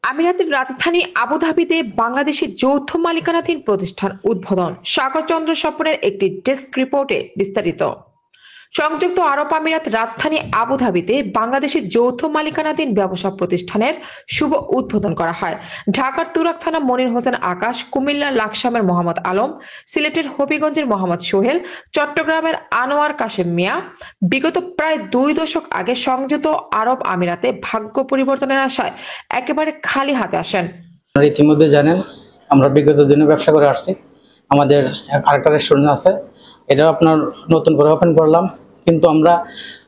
আমিরাতের রাজধানী আবুধাবিতে বাংলাদেশের যৌথ মালিকানাধীন প্রতিষ্ঠান উদ্বোধন। সাগর চন্দ্র স্বপনের একটি ডেস্ক রিপোর্টে বিস্তারিত। সংযুক্ত আরব আমিরাত রাজধানী আবুধাবিতে বাংলাদেশের যৌথ মালিকানাধীন ব্যবসা প্রতিষ্ঠানের শুভ উদ্বোধন করা হয়। ঢাকার তুরাগ থানা মনির হোসেন আকাশ, কুমিল্লার লাকসামের মোহাম্মদ আলম, সিলেটের হবিগঞ্জের মোহাম্মদ সোহেল, চট্টগ্রামের আনোয়ার কাশেম মিয়া বিগত প্রায় 2 দশক আগে সংযুক্ত আরব আমিরাতে ভাগ্য পরিবর্তনের আশায় একেবারে খালি হাতে আসেন। ইতিমধ্যে জানেন আমরা বিগত দিনে ব্যবসা করে আসছি। আমাদের আরেকটা রেস্টুরেন্ট আছে, এটাও আপনার নতুন করে ওপেন করলাম। কিন্তু আমরা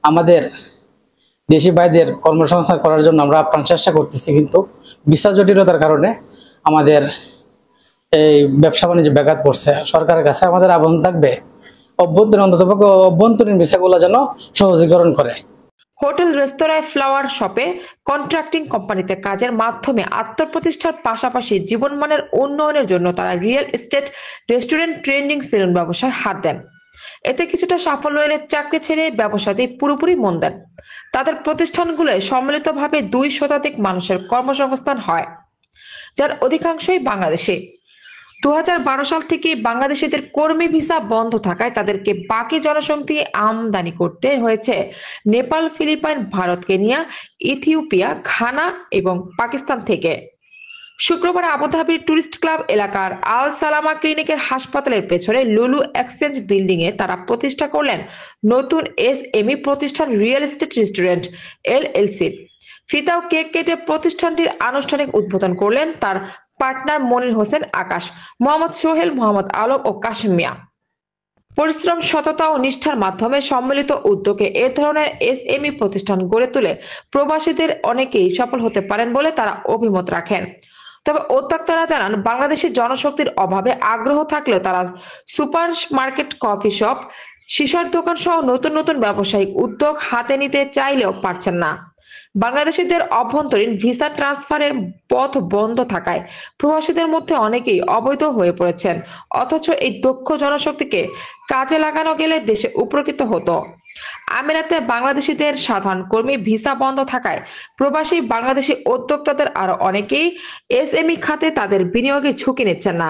আমাদের দেশি ভাইদের কর্মসংস্থান করার জন্য আমরা আপ্রাণ চেষ্টা করতেছি, কিন্তু ভিসা জটিলতার কারণে আমাদের এই ব্যবসা বাণিজ্য ব্যাঘাত করছে। সরকারের কাছে আমাদের আবেদন থাকবে অভ্যন্তরীণ ভিসাগুলো যেন সহজীকরণ করে। হোটেল, রেস্তোরাঁয়, ফ্লাওয়ার শপে, কন্ট্রাক্টিং কোম্পানিতে কাজের মাধ্যমে আত্মপ্রতিষ্ঠার পাশাপাশি জীবনমানের উন্নয়নের জন্য তারা real estate, restaurant, trending salon ব্যবসায় হাত দেন। এতে কিছুটা সাফল্য এলে চাকরি ছেড়ে ব্যবসাতেই পুরোপুরি মন দেন। তাদের প্রতিষ্ঠানগুলোয় সম্মিলিতভাবে 2 শতাধিক মানুষের কর্মসংস্থান হয়, যার অধিকাংশই বাংলাদেশে। 2012 সাল থেকে বাংলাদেশিদের কর্মী ভিসা বন্ধ থাকায় তাদেরকে বাকি জনশক্তি আমদানি করতে হয়েছে Nepal, Philippines, Bharat, Kenya, Ethiopia, Ghana এবং পাকিস্তান থেকে। শুক্রবার আবুধাবির টুরিস্ট ক্লাব এলাকার আল সালামা ক্লিনিকের হাসপাতালের পেছনে লুলু এক্সচেঞ্জ বিল্ডিং এ তারা প্রতিষ্ঠা করলেন নতুন এসএমই প্রতিষ্ঠান রিয়েল এস্টেট রেস্টুরেন্ট এলএলসি। ফিতা ও কেক কেটে প্রতিষ্ঠানটির আনুষ্ঠানিক উদ্বোধন করলেন তার পার্টনার মনির হোসেন আকাশ, মোহাম্মদ সোহেল, মোহাম্মদ আলম ও কাশেম মিয়া। পরিশ্রম, সততা ও নিষ্ঠার মাধ্যমে সম্মিলিত উদ্যোগে এ ধরনের এসএমই প্রতিষ্ঠান গড়ে তুলে প্রবাসীদের অনেকেই সফল হতে পারেন বলে তারা অভিমত রাখেন। তবে উদ্যোক্তারা জানান, বাংলাদেশের জনশক্তির অভাবে আগ্রহ থাকলেও তারা সুপার মার্কেট, কফি শপ, সিসার দোকান সহ নতুন নতুন ব্যবসায়িক উদ্যোগ হাতে নিতে চাইলেও পারছেন না। বাংলাদেশিদের অভ্যন্তরীণ ভিসা ট্রান্সফারের পথ বন্ধ থাকায় প্রবাসীদের মধ্যে অনেকেই অবৈধ হয়ে পড়েছেন। অথচ এই দক্ষ জনশক্তিকে কাজে লাগানো গেলে দেশে উপকৃত হতো। আমিরাতে বাংলাদেশিদের সাধারণ কর্মী ভিসা বন্ধ থাকায় প্রবাসী বাংলাদেশি উদ্যোক্তাদের আরো অনেকেই এসএমই খাতে তাদের বিনিয়োগের ঝুঁকি নিচ্ছেন না।